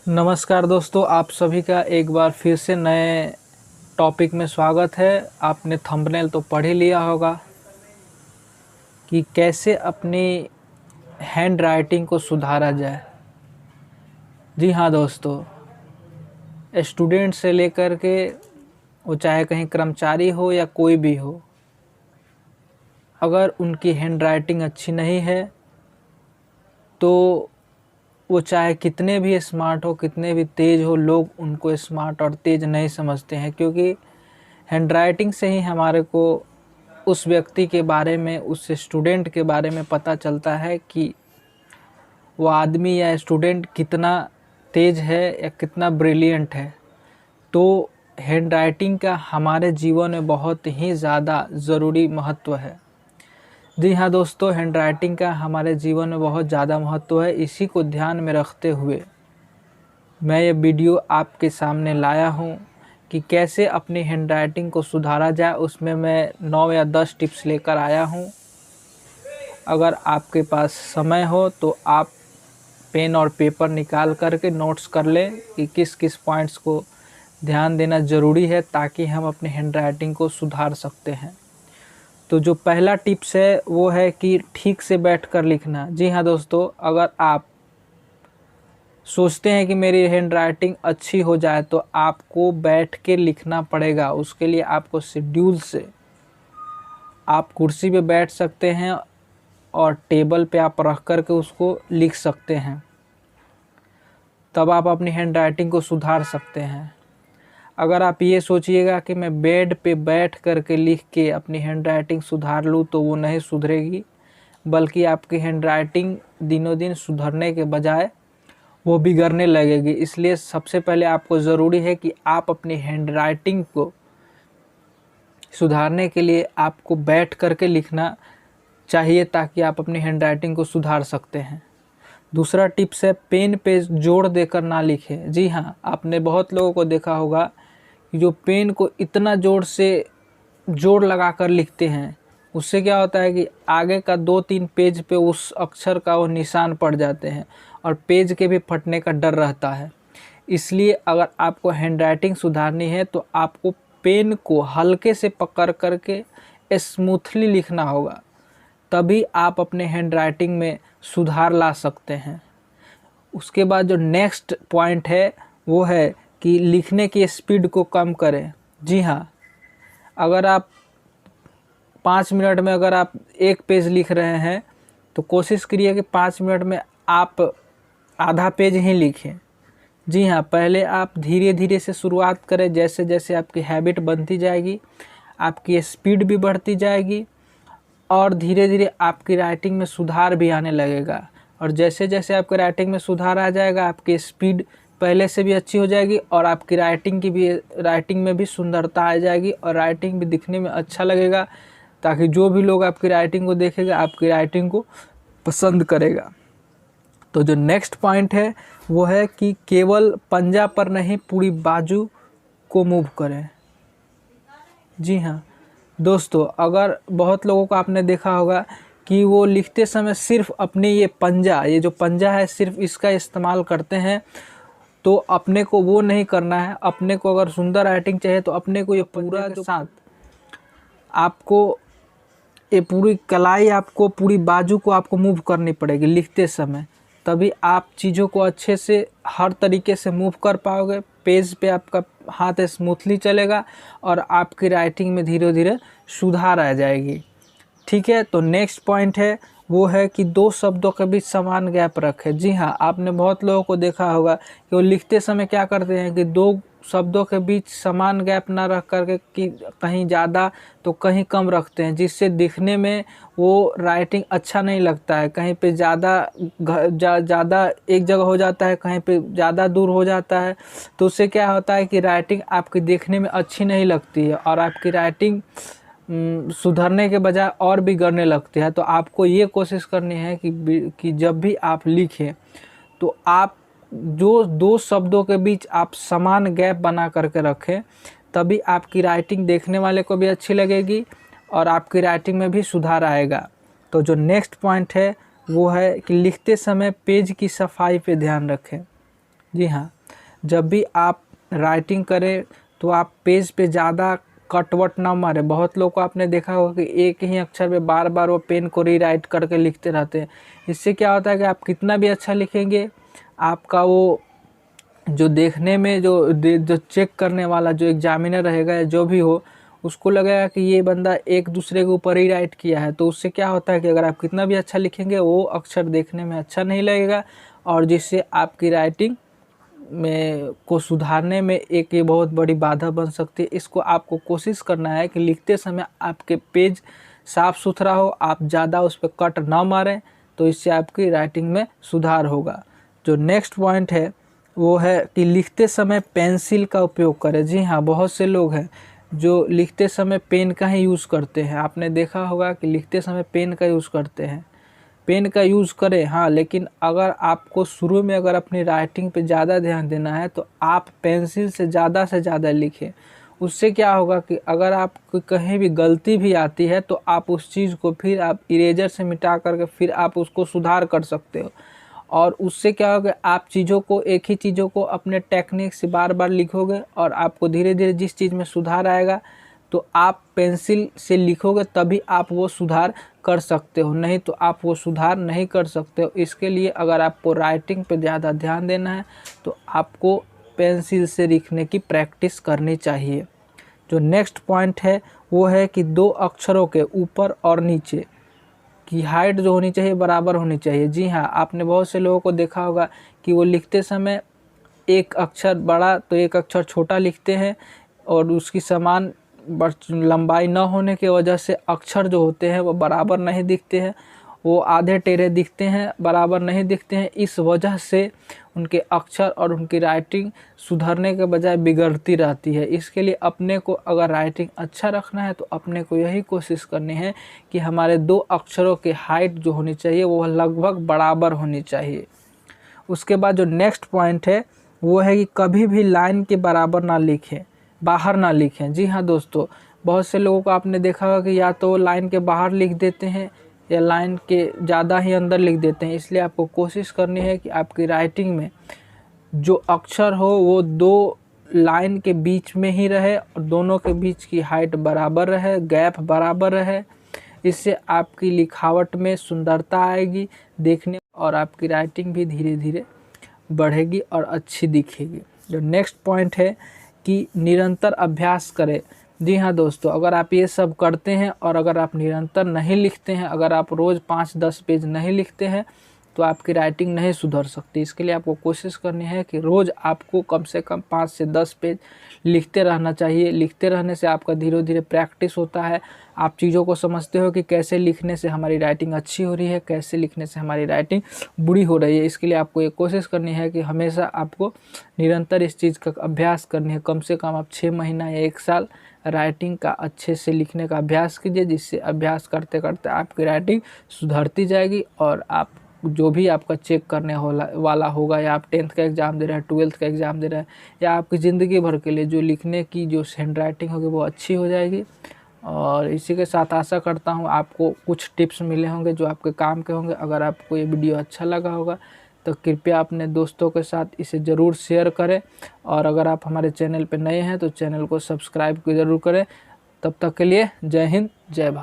नमस्कार दोस्तों, आप सभी का एक बार फिर से नए टॉपिक में स्वागत है। आपने थंबनेल तो पढ़ ही लिया होगा कि कैसे अपनी हैंड राइटिंग को सुधारा जाए। जी हाँ दोस्तों, स्टूडेंट से लेकर के वो चाहे कहीं कर्मचारी हो या कोई भी हो, अगर उनकी हैंड राइटिंग अच्छी नहीं है तो वो चाहे कितने भी स्मार्ट हो, कितने भी तेज़ हो, लोग उनको स्मार्ट और तेज़ नहीं समझते हैं, क्योंकि हैंड राइटिंग से ही हमारे को उस व्यक्ति के बारे में, उस स्टूडेंट के बारे में पता चलता है कि वो आदमी या स्टूडेंट कितना तेज़ है या कितना ब्रिलियंट है। तो हैंड राइटिंग का हमारे जीवन में बहुत ही ज़्यादा ज़रूरी महत्व है। जी हाँ दोस्तों, हैंड राइटिंग का हमारे जीवन में बहुत ज़्यादा महत्व है। इसी को ध्यान में रखते हुए मैं ये वीडियो आपके सामने लाया हूँ कि कैसे अपनी हैंड राइटिंग को सुधारा जाए। उसमें मैं 9 या 10 टिप्स लेकर आया हूँ। अगर आपके पास समय हो तो आप पेन और पेपर निकाल करके नोट्स कर लें कि किस किस पॉइंट्स को ध्यान देना ज़रूरी है, ताकि हम अपनी हैंड राइटिंग को सुधार सकते हैं। तो जो पहला टिप्स है वो है कि ठीक से बैठकर लिखना। जी हाँ दोस्तों, अगर आप सोचते हैं कि मेरी हैंड राइटिंग अच्छी हो जाए तो आपको बैठ के लिखना पड़ेगा। उसके लिए आपको शेड्यूल से आप कुर्सी पे बैठ सकते हैं और टेबल पे आप रख कर के उसको लिख सकते हैं, तब आप अपनी हैंड राइटिंग को सुधार सकते हैं। अगर आप ये सोचिएगा कि मैं बेड पे बैठ कर के लिख के अपनी हैंड राइटिंग सुधार लूँ, तो वो नहीं सुधरेगी, बल्कि आपकी हैंड राइटिंग दिनों दिन सुधरने के बजाय वो बिगड़ने लगेगी। इसलिए सबसे पहले आपको ज़रूरी है कि आप अपनी हैंड राइटिंग को सुधारने के लिए आपको बैठ कर के लिखना चाहिए, ताकि आप अपनी हैंड राइटिंग को सुधार सकते हैं। दूसरा टिप्स है, पेन पे जोड़ देकर ना लिखें। जी हाँ, आपने बहुत लोगों को देखा होगा कि जो पेन को इतना जोर से जोड़ लगा कर लिखते हैं, उससे क्या होता है कि आगे का 2-3 पेज पे उस अक्षर का वो निशान पड़ जाते हैं और पेज के भी फटने का डर रहता है। इसलिए अगर आपको हैंड राइटिंग सुधारनी है तो आपको पेन को हल्के से पकड़ करके स्मूथली लिखना होगा, तभी आप अपने हैंड राइटिंग में सुधार ला सकते हैं। उसके बाद जो नेक्स्ट पॉइंट है वो है कि लिखने की स्पीड को कम करें। जी हाँ, अगर आप 5 मिनट में अगर आप 1 पेज लिख रहे हैं तो कोशिश करिए कि 5 मिनट में आप आधा पेज ही लिखें। जी हाँ, पहले आप धीरे धीरे से शुरुआत करें। जैसे जैसे आपकी हैबिट बनती जाएगी, आपकी स्पीड भी बढ़ती जाएगी और धीरे धीरे आपकी राइटिंग में सुधार भी आने लगेगा। और जैसे जैसे आपकी राइटिंग में सुधार आ जाएगा, आपकी स्पीड पहले से भी अच्छी हो जाएगी और आपकी राइटिंग में भी सुंदरता आ जाएगी और राइटिंग भी दिखने में अच्छा लगेगा, ताकि जो भी लोग आपकी राइटिंग को देखेगा आपकी राइटिंग को पसंद करेगा। तो जो नेक्स्ट पॉइंट है वो है कि केवल पंजा पर नहीं, पूरी बाजू को मूव करें। जी हाँ दोस्तों, अगर बहुत लोगों को आपने देखा होगा कि वो लिखते समय सिर्फ अपने ये जो पंजा है सिर्फ इसका इस्तेमाल करते हैं, तो अपने को वो नहीं करना है। अपने को अगर सुंदर राइटिंग चाहिए तो अपने को ये पूरा जो साथ आपको ये पूरी कलाई, आपको पूरी बाजू को आपको मूव करनी पड़ेगी लिखते समय, तभी आप चीज़ों को अच्छे से हर तरीके से मूव कर पाओगे। पेज पे आपका हाथ स्मूथली चलेगा और आपकी राइटिंग में धीरे धीरे सुधार आ जाएगी। ठीक है, तो नेक्स्ट पॉइंट है वो है कि 2 शब्दों के बीच समान गैप रखें। जी हाँ, आपने बहुत लोगों को देखा होगा कि वो लिखते समय क्या करते हैं कि 2 शब्दों के बीच समान गैप ना रख करके कि कहीं ज़्यादा तो कहीं कम रखते हैं, जिससे दिखने में वो राइटिंग अच्छा नहीं लगता है। कहीं पे ज़्यादा एक जगह हो जाता है, कहीं पे ज़्यादा दूर हो जाता है, तो उससे क्या होता है कि राइटिंग आपकी देखने में अच्छी नहीं लगती है और आपकी राइटिंग सुधरने के बजाय और बिगड़ने लगती है। तो आपको ये कोशिश करनी है कि जब भी आप लिखें तो आप जो 2 शब्दों के बीच आप समान गैप बना करके रखें, तभी आपकी राइटिंग देखने वाले को भी अच्छी लगेगी और आपकी राइटिंग में भी सुधार आएगा। तो जो नेक्स्ट पॉइंट है वो है कि लिखते समय पेज की सफाई पे ध्यान रखें। जी हाँ, जब भी आप राइटिंग करें तो आप पेज पे ज़्यादा कटवट ना मारें। बहुत लोग को आपने देखा होगा कि एक ही अक्षर पे बार बार वो पेन को रीराइट करके लिखते रहते हैं। इससे क्या होता है कि आप कितना भी अच्छा लिखेंगे, आपका वो जो देखने में जो चेक करने वाला जो एग्जामिनर रहेगा या जो भी हो, उसको लगेगा कि ये बंदा एक दूसरे के ऊपर ही राइट किया है। तो उससे क्या होता है कि अगर आप कितना भी अच्छा लिखेंगे, वो अक्षर देखने में अच्छा नहीं लगेगा, और जिससे आपकी राइटिंग में को सुधारने में एक ये बहुत बड़ी बाधा बन सकती है। इसको आपको कोशिश करना है कि लिखते समय आपके पेज साफ़ सुथरा हो, आप ज़्यादा उस पर कट ना मारें, तो इससे आपकी राइटिंग में सुधार होगा। जो नेक्स्ट पॉइंट है वो है कि लिखते समय पेंसिल का उपयोग करें। जी हाँ, बहुत से लोग हैं जो लिखते समय पेन का ही यूज़ करते हैं। आपने देखा होगा कि लिखते समय पेन का यूज़ करते हैं। पेन का यूज़ करें हाँ, लेकिन अगर आपको शुरू में अगर अपनी राइटिंग पे ज़्यादा ध्यान देना है तो आप पेंसिल से ज़्यादा लिखें। उससे क्या होगा कि अगर आपको कहीं भी गलती भी आती है तो आप उस चीज़ को फिर आप इरेजर से मिटा करके फिर आप उसको सुधार कर सकते हो। और उससे क्या होगा, आप चीज़ों को एक ही चीज़ों को अपने टेक्निक से बार बार लिखोगे और आपको धीरे धीरे जिस चीज़ में सुधार आएगा तो आप पेंसिल से लिखोगे तभी आप वो सुधार कर सकते हो, नहीं तो आप वो सुधार नहीं कर सकते हो। इसके लिए अगर आपको राइटिंग पे ज़्यादा ध्यान देना है तो आपको पेंसिल से लिखने की प्रैक्टिस करनी चाहिए। जो नेक्स्ट पॉइंट है वो है कि दो अक्षरों के ऊपर और नीचे की हाइट जो होनी चाहिए बराबर होनी चाहिए। जी हाँ, आपने बहुत से लोगों को देखा होगा कि वो लिखते समय एक अक्षर बड़ा तो एक अक्षर छोटा लिखते हैं, और उसकी समान लंबाई न होने की वजह से अक्षर जो होते हैं वो बराबर नहीं दिखते हैं, वो आधे टेढ़े दिखते हैं, बराबर नहीं दिखते हैं। इस वजह से उनके अक्षर और उनकी राइटिंग सुधरने के बजाय बिगड़ती रहती है। इसके लिए अपने को अगर राइटिंग अच्छा रखना है तो अपने को यही कोशिश करनी है कि हमारे दो अक्षरों की हाइट जो होनी चाहिए वो लगभग बराबर होनी चाहिए। उसके बाद जो नेक्स्ट पॉइंट है वो है कि कभी भी लाइन के बराबर ना लिखें, बाहर ना लिखें। जी हाँ दोस्तों, बहुत से लोगों को आपने देखा होगा कि या तो लाइन के बाहर लिख देते हैं या लाइन के ज़्यादा ही अंदर लिख देते हैं। इसलिए आपको कोशिश करनी है कि आपकी राइटिंग में जो अक्षर हो वो दो लाइन के बीच में ही रहे और दोनों के बीच की हाइट बराबर रहे, गैप बराबर रहे। इससे आपकी लिखावट में सुंदरता आएगी देखने, और आपकी राइटिंग भी धीरे धीरे बढ़ेगी और अच्छी दिखेगी। जो नेक्स्ट पॉइंट है कि निरंतर अभ्यास करें। जी हाँ दोस्तों, अगर आप ये सब करते हैं और अगर आप निरंतर नहीं लिखते हैं, अगर आप रोज़ 5-10 पेज नहीं लिखते हैं तो आपकी राइटिंग नहीं सुधर सकती। इसके लिए आपको कोशिश करनी है कि रोज़ आपको कम से कम 5 से 10 पेज लिखते रहना चाहिए। लिखते रहने से आपका धीरे धीरे प्रैक्टिस होता है, आप चीज़ों को समझते हो कि कैसे लिखने से हमारी राइटिंग अच्छी हो रही है, कैसे लिखने से हमारी राइटिंग बुरी हो रही है। इसके लिए आपको ये कोशिश करनी है कि हमेशा आपको निरंतर इस चीज़ का अभ्यास करनी है। कम से कम आप 6 महीना या 1 साल राइटिंग का अच्छे से लिखने का अभ्यास कीजिए, जिससे अभ्यास करते करते आपकी राइटिंग सुधरती जाएगी और आप जो भी आपका चेक करने वाला होगा, या आप 10th का एग्ज़ाम दे रहे हैं, 12th का एग्ज़ाम दे रहे हैं, या आपकी ज़िंदगी भर के लिए जो लिखने की जो हैंड राइटिंग होगी वो अच्छी हो जाएगी। और इसी के साथ आशा करता हूँ आपको कुछ टिप्स मिले होंगे जो आपके काम के होंगे। अगर आपको ये वीडियो अच्छा लगा होगा तो कृपया अपने दोस्तों के साथ इसे ज़रूर शेयर करें, और अगर आप हमारे चैनल पर नए हैं तो चैनल को सब्सक्राइब ज़रूर करें। तब तक के लिए जय हिंद, जय भारत।